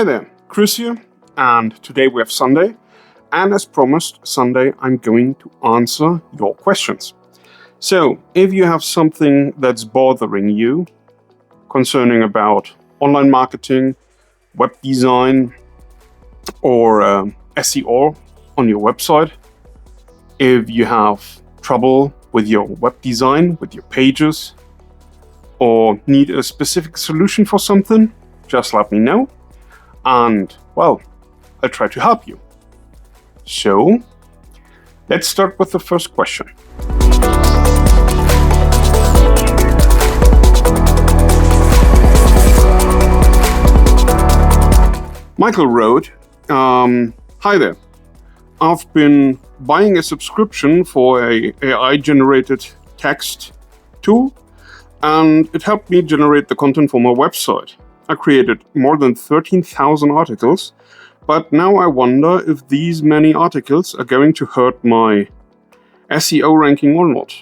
Hi there, Chris here, and today we have Sunday, and as promised, Sunday I'm going to answer your questions. So, if you have something that's bothering you concerning about online marketing, web design, or SEO on your website, if you have trouble with your web design, with your pages, or need a specific solution for something, just let me know. And, well, I'll try to help you. So, let's start with the first question. Michael wrote, hi there. I've been buying a subscription for a AI-generated text tool, and it helped me generate the content for my website. I created more than 13,000 articles, but now I wonder if these many articles are going to hurt my SEO ranking or not.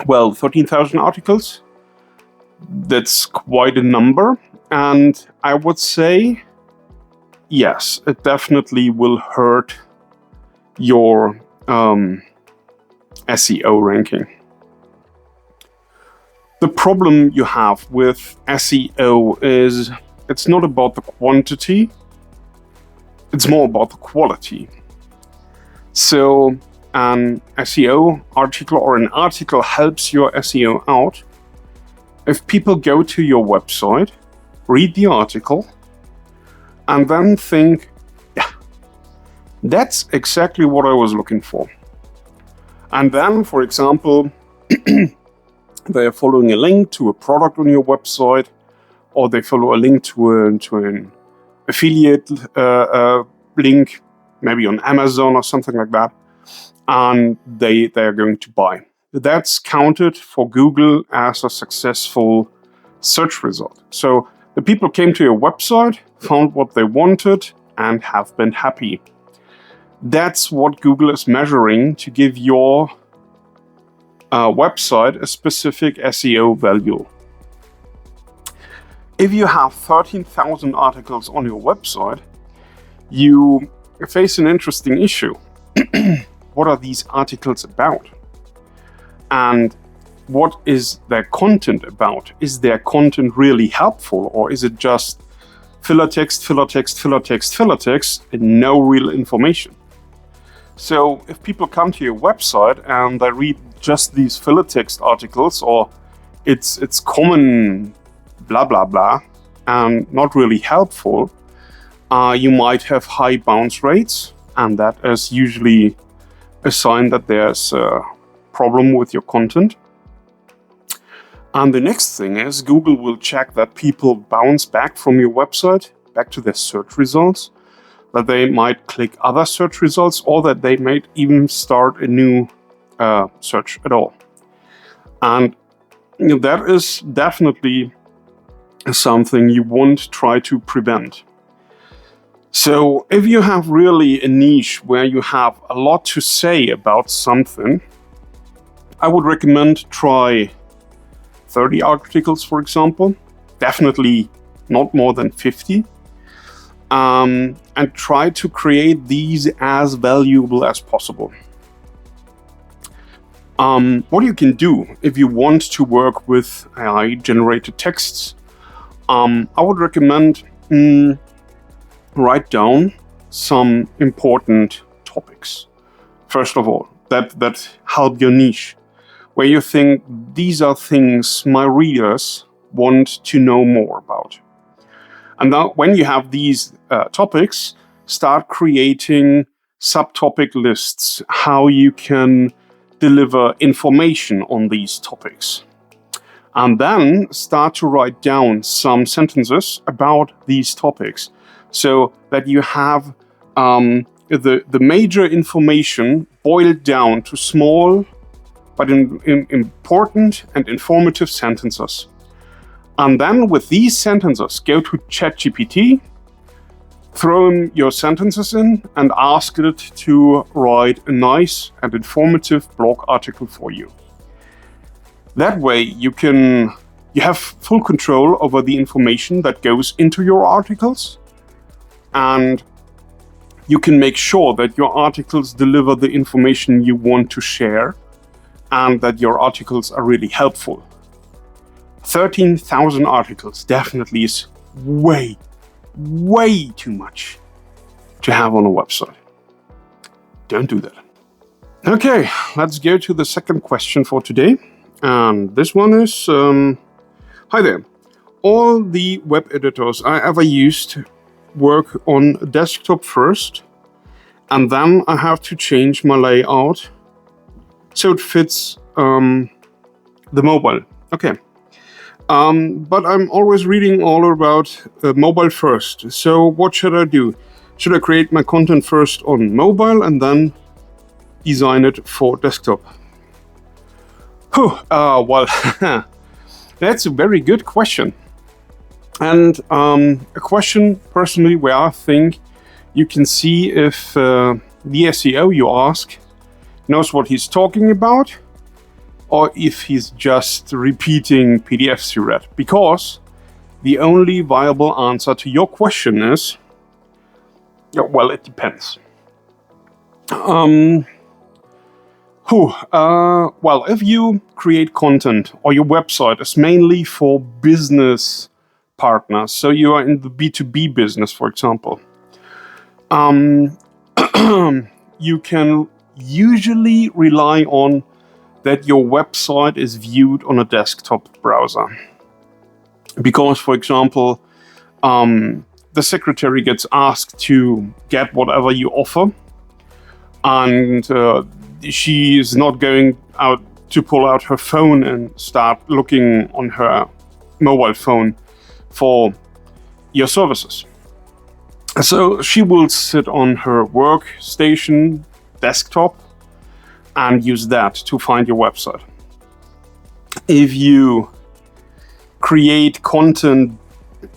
Well, 13,000 articles, that's quite a number, and I would say, yes, it definitely will hurt your SEO ranking. The problem you have with SEO is it's not about the quantity, it's more about the quality. So an SEO article or an article helps your SEO out if people go to your website, read the article, and then think, yeah, that's exactly what I was looking for. And then, for example, they are following a link to a product on your website, or they follow a link to an affiliate link, maybe on Amazon or something like that, and they are going to buy. That's counted for Google as a successful search result. So the people came to your website, found what they wanted, and have been happy. That's what Google is measuring to give your website a specific SEO value. If you have 13,000 articles on your website, you face an interesting issue. What are these articles about? And what is their content about? Is their content really helpful, or is it just filler text, filler text, filler text, filler text, and no real information? So if people come to your website and they read just these filler text articles, or it's common blah blah blah and not really helpful, you might have high bounce rates, and that is usually a sign that there's a problem with your content. And the next thing is Google will check that people bounce back from your website, back to their search results, that they might click other search results, or that they might even start a new search at all. And that is definitely something you want to try to prevent. So if you have really a niche where you have a lot to say about something, I would recommend try 30 articles, for example, definitely not more than 50. And try to create these as valuable as possible. What you can do if you want to work with AI-generated texts, I would recommend write down some important topics. First of all, that help your niche, where you think these are things my readers want to know more about. And now, when you have these topics, start creating subtopic lists, how you can deliver information on these topics. And then start to write down some sentences about these topics, so that you have the major information boiled down to small but important and informative sentences. And then with these sentences, go to ChatGPT, throw in your sentences in, and ask it to write a nice and informative blog article for you. That way you have full control over the information that goes into your articles, and you can make sure that your articles deliver the information you want to share and that your articles are really helpful. 13,000 articles definitely is way too much to have on a website. Don't do that. Okay, let's go to the second question for today. And this one is, hi there. All the web editors I ever used work on desktop first, and then I have to change my layout so it fits the mobile. Okay. But I'm always reading all about mobile first. So what should I do? Should I create my content first on mobile and then design it for desktop? Well, that's a very good question. And a question personally where I think you can see if the SEO you ask knows what he's talking about, or if he's just repeating PDFs you read. Because the only viable answer to your question is, well, it depends. Well, if you create content or your website is mainly for business partners, so you are in the B2B business, for example, you can usually rely on that your website is viewed on a desktop browser. Because, for example, the secretary gets asked to get whatever you offer, and she is not going out to pull out her phone and start looking on her mobile phone for your services. So she will sit on her workstation desktop and use that to find your website. If you create content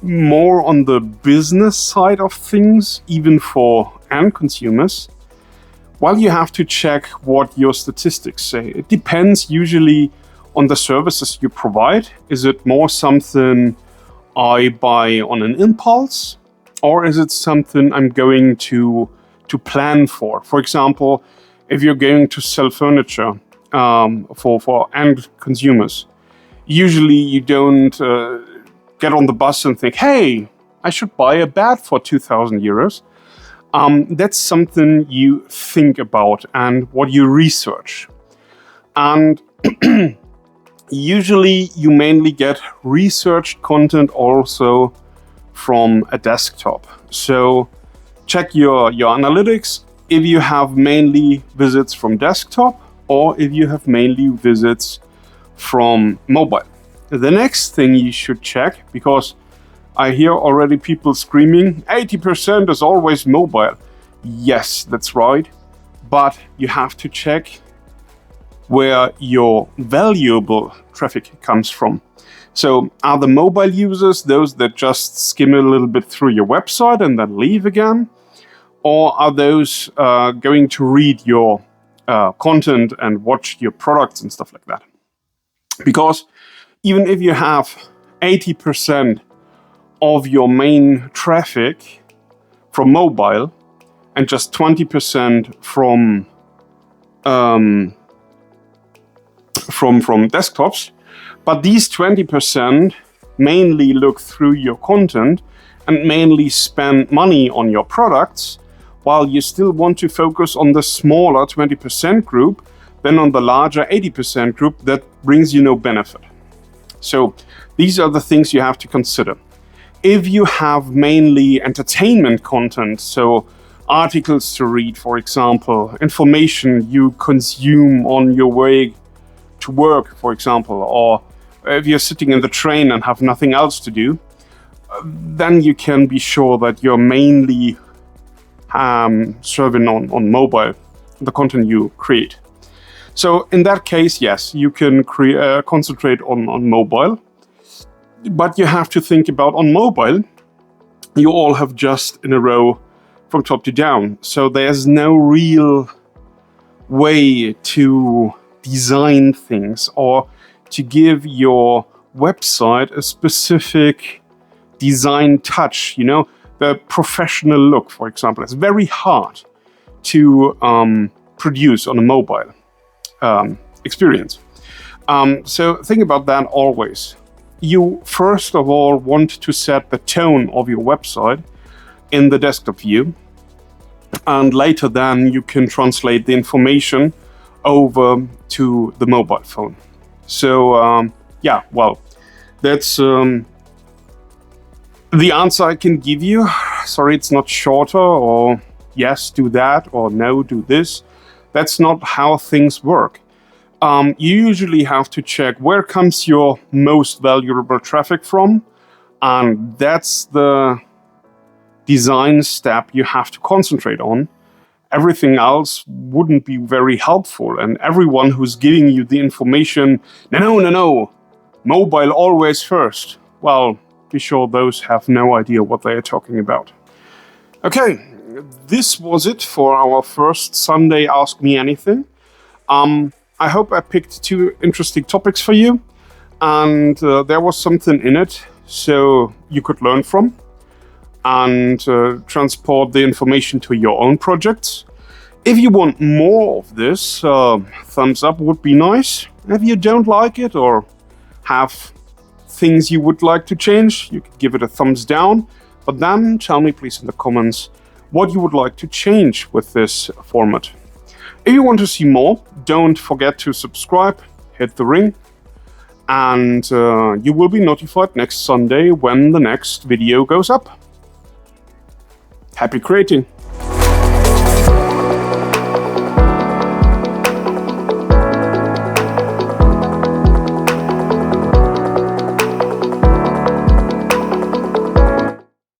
more on the business side of things, even for end consumers, well, you have to check what your statistics say. It depends usually on the services you provide. Is it more something I buy on an impulse, or is it something I'm going to plan for? For example, if you're going to sell furniture for end consumers, usually you don't get on the bus and think, hey, I should buy a bed for 2,000 euros. That's something you think about and what you research. And usually you mainly get researched content also from a desktop. So check your analytics if you have mainly visits from desktop or if you have mainly visits from mobile. The next thing you should check, because I hear already people screaming, 80% is always mobile. Yes, that's right. But you have to check where your valuable traffic comes from. So are the mobile users those that just skim a little bit through your website and then leave again? Or are those going to read your content and watch your products and stuff like that? Because even if you have 80% of your main traffic from mobile and just 20% from desktops, but these 20% mainly look through your content and mainly spend money on your products, while you still want to focus on the smaller 20% group than on the larger 80% group that brings you no benefit. So these are the things you have to consider. If you have mainly entertainment content, so articles to read, for example, information you consume on your way to work, for example, or if you're sitting in the train and have nothing else to do, then you can be sure that you're mainly serving on mobile, the content you create. So in that case, yes, you can concentrate on mobile, but you have to think about on mobile, you all have just in a row from top to down. So there's no real way to design things or to give your website a specific design touch. You know, the professional look, for example. It's very hard to produce on a mobile experience. So think about that always. You first of all want to set the tone of your website in the desktop view, and later then you can translate the information over to the mobile phone. So yeah, well, that's the answer I can give you. Sorry, it's not shorter, or yes, do that, or no, do this. That's not how things work. You usually have to check where comes your most valuable traffic from, and that's the design step you have to concentrate on. Everything else wouldn't be very helpful, and everyone who's giving you the information, no, mobile always first, well, be sure those have no idea what they are talking about. Okay, this was it for our first Sunday Ask Me Anything. I hope I picked 2 interesting topics for you, and there was something in it so you could learn from and transport the information to your own projects. If you want more of this, thumbs up would be nice. If you don't like it or have things you would like to change, you could give it a thumbs down. But then tell me please in the comments what you would like to change with this format. If you want to see more, don't forget to subscribe, hit the ring, and you will be notified next Sunday when the next video goes up. Happy creating!